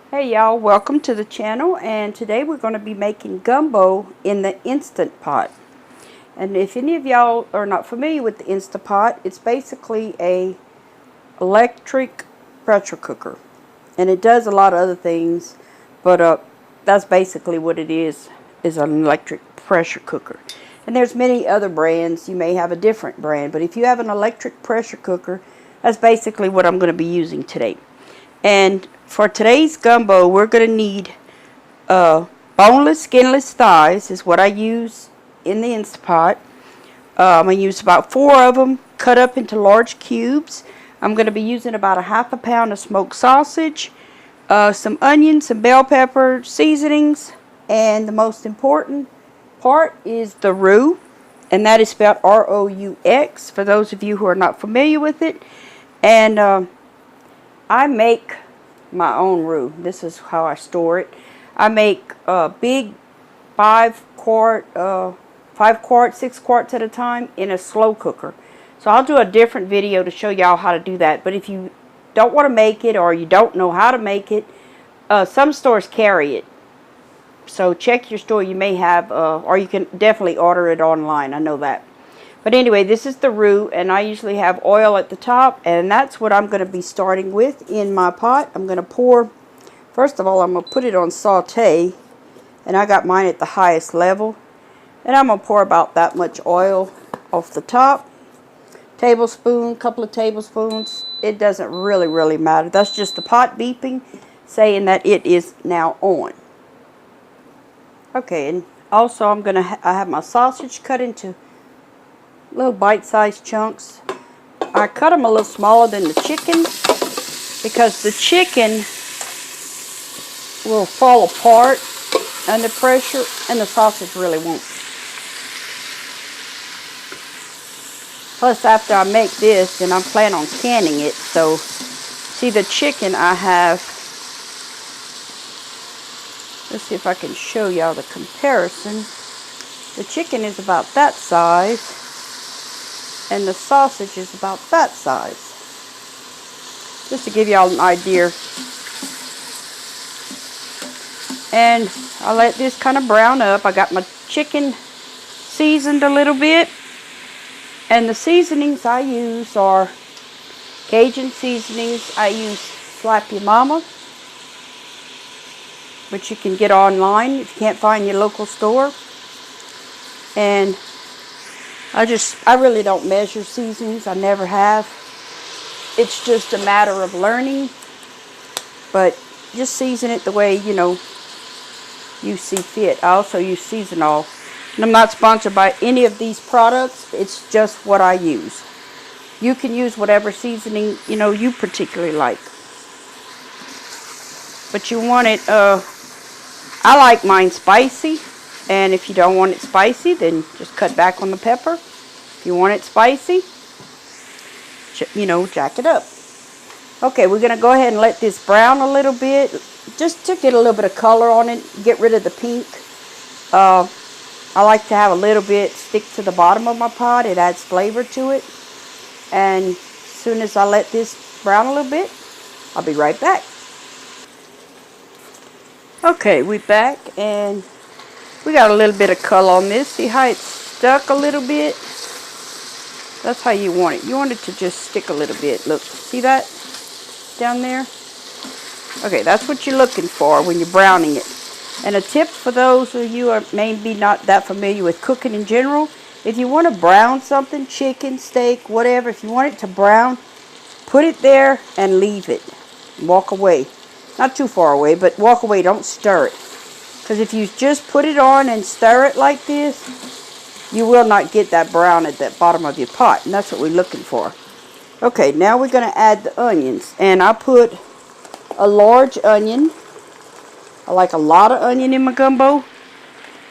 Hey y'all, welcome to the channel, and today we're going to be making gumbo in the Instant Pot. And if any of y'all are not familiar with the Instant Pot, it's basically a electric pressure cooker. And it does a lot of other things, but that's basically what it is an electric pressure cooker. And there's many other brands. You may have a different brand, but if you have an electric pressure cooker, that's basically what I'm going to be using today. And for today's gumbo, we're going to need boneless, skinless thighs is what I use in the Instant Pot. I'm going to use about 4 of them cut up into large cubes. I'm going to be using about a half a pound of smoked sausage, some onions, some bell pepper, seasonings, and the most important part is the roux, and that is spelled R-O-U-X for those of you who are not familiar with it. And I make my own roux. This is how I store it. I make big 5 quart, 6 quarts at a time in a slow cooker. So I'll do a different video to show y'all how to do that. But if you don't want to make it or you don't know how to make it, some stores carry it. So check your store. You may have, or you can definitely order it online. I know that. But anyway, this is the roux, and I usually have oil at the top, and that's what I'm going to be starting with in my pot. I'm going to pour, first of all, I'm going to put it on Saute, and I got mine at the highest level. And I'm going to pour about that much oil off the top. Tablespoon, couple of tablespoons. It doesn't really matter. That's just the pot beeping, saying that it is now on. Okay, and also I have my sausage cut into little bite-sized chunks. I cut them a little smaller than the chicken because the chicken will fall apart under pressure and the sausage really won't. Plus, after I make this, then I'm planning on canning it. So, see, the chicken I have, let's see if I can show y'all the comparison. The chicken is about that size, and the sausage is about that size. Just to give y'all an idea. And I let this kind of brown up. I got my chicken seasoned a little bit. And the seasonings I use are Cajun seasonings. I use Slap Your Mama, which you can get online if you can't find your local store. And I really don't measure seasonings. I never have. It's just a matter of learning. But just season it the way, you know, you see fit. I also use Seasonal. And I'm not sponsored by any of these products. It's just what I use. You can use whatever seasoning, you know, you particularly like. But you want it, I like mine spicy. And if you don't want it spicy, then just cut back on the pepper. If you want it spicy, you know, jack it up. Okay, we're going to go ahead and let this brown a little bit. Just to get a little bit of color on it. Get rid of the pink. I like to have a little bit stick to the bottom of my pot. It adds flavor to it. And as soon as I let this brown a little bit, I'll be right back. Okay, we're back, and we got a little bit of color on this. See how it's stuck a little bit? That's how you want it. You want it to just stick a little bit. Look, see that down there? Okay, that's what you're looking for when you're browning it. And a tip for those of you who are maybe not that familiar with cooking in general, if you want to brown something, chicken, steak, whatever, if you want it to brown, put it there and leave it. Walk away. Not too far away, but walk away. Don't stir it. Because if you just put it on and stir it like this, you will not get that brown at the bottom of your pot. And that's what we're looking for. Okay, now we're going to add the onions. And I put a large onion. I like a lot of onion in my gumbo.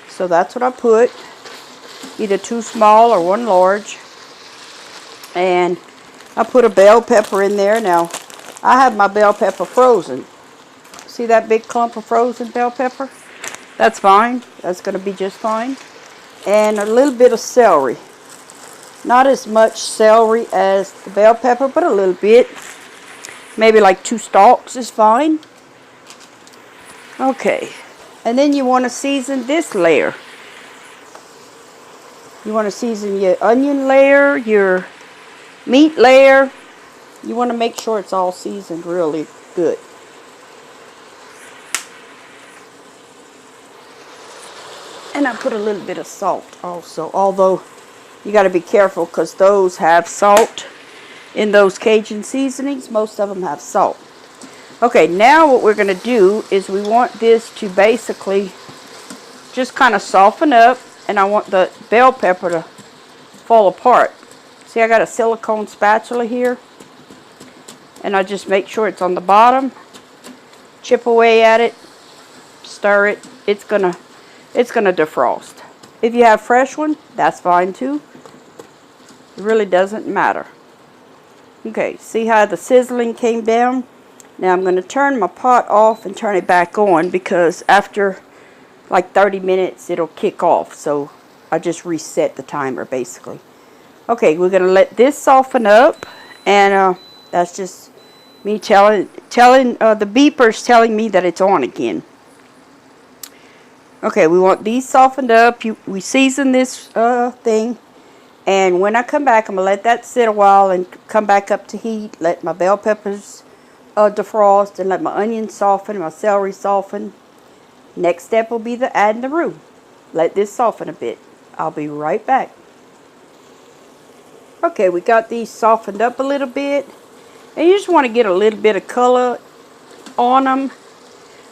So that's what I put. Either 2 small or 1 large. And I put a bell pepper in there. Now, I have my bell pepper frozen. See that big clump of frozen bell pepper? That's fine. That's going to be just fine. And a little bit of celery. Not as much celery as the bell pepper, but a little bit. Maybe like 2 stalks is fine. Okay, and then you want to season this layer. You want to season your onion layer, your meat layer. You want to make sure it's all seasoned really good. And I put a little bit of salt also, although you got to be careful because those have salt in those Cajun seasonings. Most of them have salt. Okay, now what we're going to do is we want this to basically just kind of soften up, and I want the bell pepper to fall apart. See, I got a silicone spatula here, and I just make sure it's on the bottom, chip away at it, stir it. It's gonna defrost. If you have fresh one, that's fine too. It really doesn't matter. Okay, see how the sizzling came down? Now I'm going to turn my pot off and turn it back on because after like 30 minutes it'll kick off. So I just reset the timer basically. Okay, we're going to let this soften up, and that's just me telling the beepers telling me that it's on again. Okay, we want these softened up. We season this thing, and when I come back, I'm going to let that sit a while and come back up to heat. Let my bell peppers defrost, and let my onions soften, my celery soften. Next step will be adding the roux. Let this soften a bit. I'll be right back. Okay, we got these softened up a little bit, and you just want to get a little bit of color on them.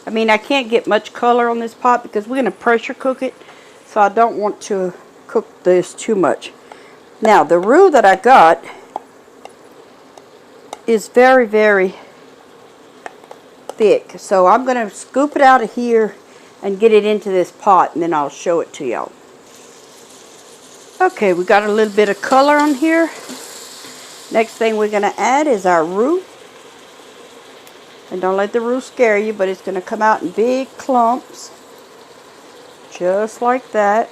I mean, I can't get much color on this pot because we're going to pressure cook it, so I don't want to cook this too much. Now, the roux that I got is very, very thick, so I'm going to scoop it out of here and get it into this pot, and then I'll show it to y'all. Okay, we got a little bit of color on here. Next thing we're going to add is our roux. And don't let the roux scare you, but it's going to come out in big clumps. Just like that.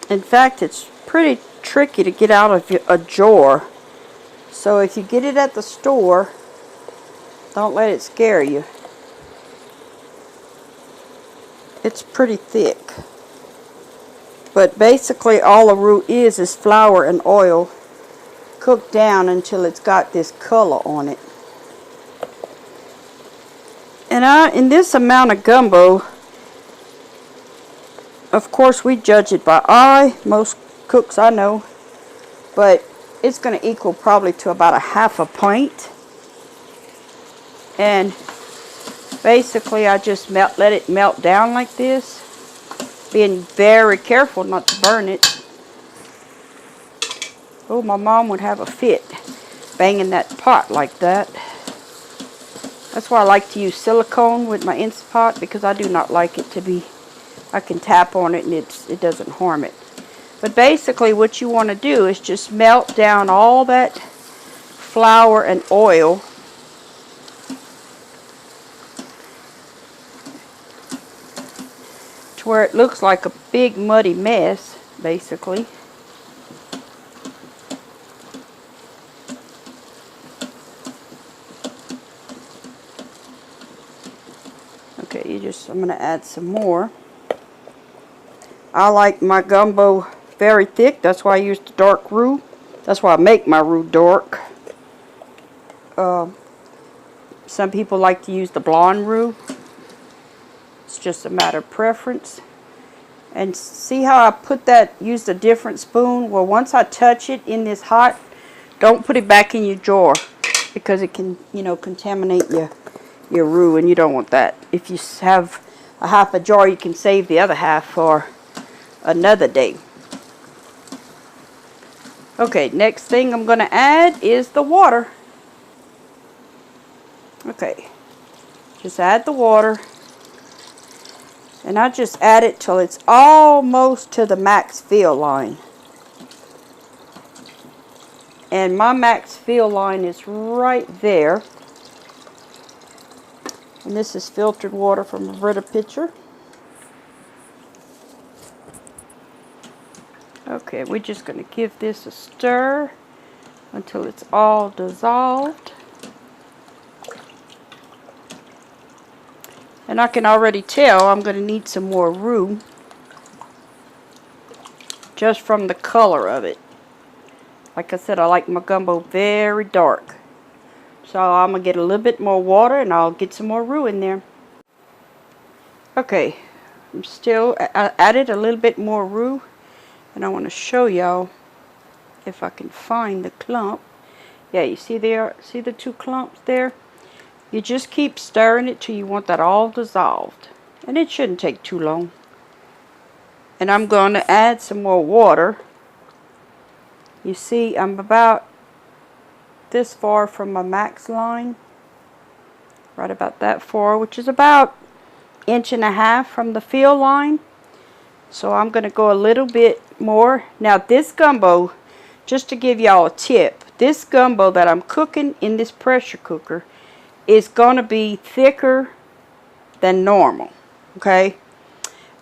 In fact, it's pretty tricky to get out of a jar. So if you get it at the store, don't let it scare you. It's pretty thick. But basically all the roux is flour and oil cooked down until it's got this color on it. And in this amount of gumbo, of course we judge it by eye, most cooks I know, but it's going to equal probably to about a half a pint. And basically I just let it melt down like this, being very careful not to burn it. Oh, my mom would have a fit banging that pot like that. That's why I like to use silicone with my Instant Pot, because I do not like it to be, I can tap on it and it doesn't harm it. But basically what you want to do is just melt down all that flour and oil to where it looks like a big muddy mess, basically. Okay, I'm going to add some more. I like my gumbo very thick. That's why I use the dark roux. That's why I make my roux dark. Some people like to use the blonde roux. It's just a matter of preference. And see how I used a different spoon? Well, once I touch it in this hot, don't put it back in your jar, because it can, contaminate your roux, and you don't want that. If you have a half a jar, you can save the other half for another day. Okay, next thing I'm going to add is the water. Okay, just add the water, and I just add it till it's almost to the max fill line. And my max fill line is right there. And this is filtered water from a Brita pitcher. Okay, we're just going to give this a stir until it's all dissolved. And I can already tell I'm going to need some more roux, just from the color of it. Like I said, I like my gumbo very dark. So I'm going to get a little bit more water and I'll get some more roux in there. Okay, I added a little bit more roux, and I want to show y'all if I can find the clump. Yeah, you see there, see the two clumps there? You just keep stirring it till you want that all dissolved. And it shouldn't take too long. And I'm going to add some more water. You see, I'm about this far from my max line. Right about that far, which is about 1.5 inches from the fill line. So I'm going to go a little bit more. Now this gumbo, just to give y'all a tip, this gumbo that I'm cooking in this pressure cooker is going to be thicker than normal. Okay?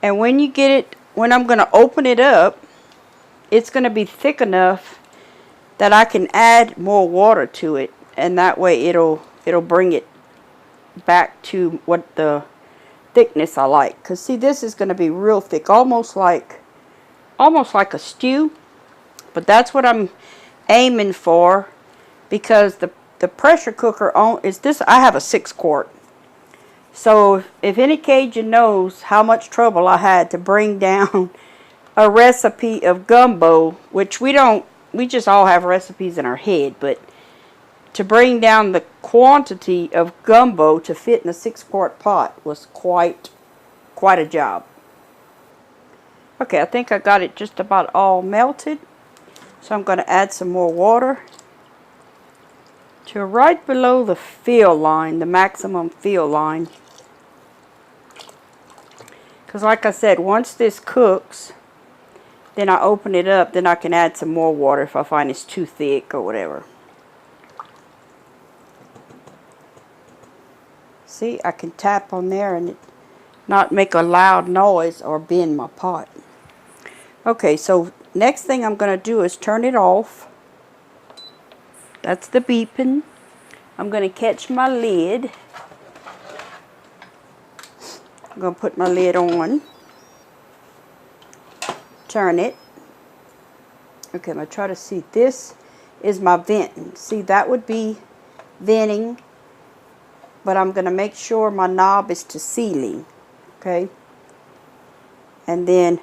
And when you get it, when I'm going to open it up, it's going to be thick enough that I can add more water to it, and that way it'll bring it back to what the thickness I like. Because see, this is going to be real thick, almost like a stew. But that's what I'm aiming for, because the pressure cooker is this. I have a 6-quart. So if any Cajun knows how much trouble I had to bring down a recipe of gumbo, which we just all have recipes in our head, but to bring down the quantity of gumbo to fit in a 6-quart pot was quite a job. Okay, I think I got it just about all melted. So I'm going to add some more water to right below the fill line, the maximum fill line. Because like I said, once this cooks, then I open it up, then I can add some more water if I find it's too thick or whatever. See, I can tap on there and it not make a loud noise or bend my pot. Okay, so next thing I'm going to do is turn it off. That's the beeping. I'm going to catch my lid. I'm going to put my lid on. Turn it. Okay, I'm going to try to see. This is my venting. See, that would be venting. But I'm going to make sure my knob is to ceiling. Okay. And then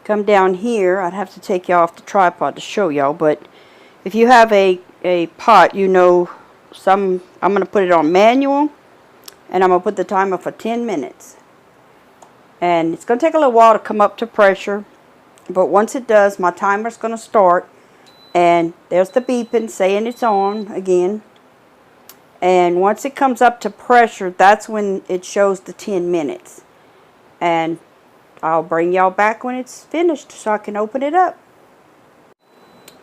come down here. I'd have to take y'all off the tripod to show y'all. But if you have a pot, you know, I'm going to put it on manual. And I'm going to put the timer for 10 minutes. And it's going to take a little while to come up to pressure. But once it does, my timer's going to start. And there's the beeping saying it's on again. And once it comes up to pressure, that's when it shows the 10 minutes. And I'll bring y'all back when it's finished so I can open it up.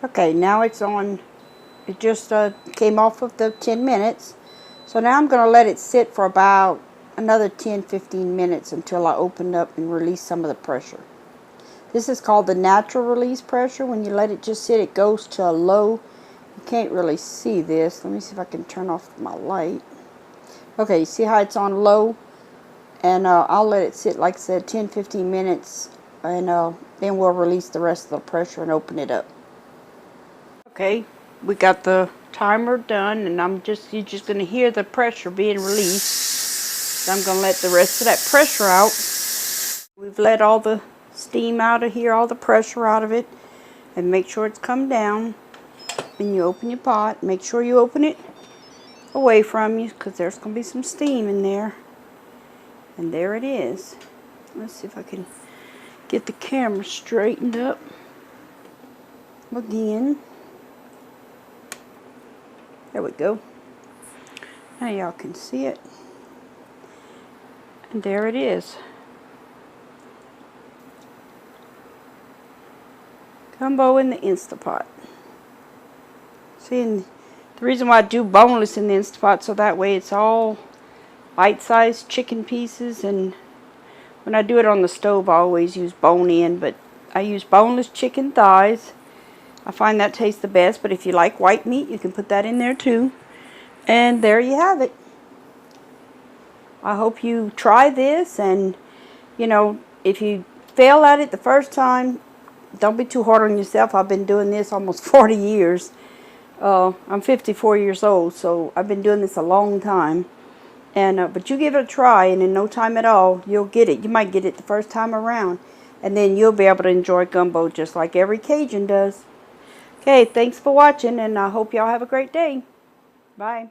Okay, now it's on. It just came off of the 10 minutes. So now I'm going to let it sit for about another 10-15 minutes until I open up and release some of the pressure. This is called the natural release pressure. When you let it just sit, it goes to a low. You can't really see this. Let me see if I can turn off my light. Okay, you see how it's on low? And I'll let it sit, like I said, 10-15 minutes. And then we'll release the rest of the pressure and open it up. Okay, we got the timer done. And you're just going to hear the pressure being released. So I'm going to let the rest of that pressure out. We've let all the steam out of here, all the pressure out of it. And make sure it's come down. When you open your pot, make sure you open it away from you, because there's going to be some steam in there. And there it is. Let's see if I can get the camera straightened up again. There we go. Now y'all can see it. And there it is. Gumbo in the Instapot. See, and the reason why I do boneless in the Instapot, so that way it's all bite-sized chicken pieces. And when I do it on the stove, I always use bone-in, but I use boneless chicken thighs. I find that tastes the best, but if you like white meat, you can put that in there too. And there you have it. I hope you try this, and you know, if you fail at it the first time, don't be too hard on yourself. I've been doing this almost 40 years. I'm 54 years old, so I've been doing this a long time. And but you give it a try, and in no time at all, you'll get it. You might get it the first time around, and then you'll be able to enjoy gumbo just like every Cajun does. Okay, thanks for watching, and I hope y'all have a great day. Bye.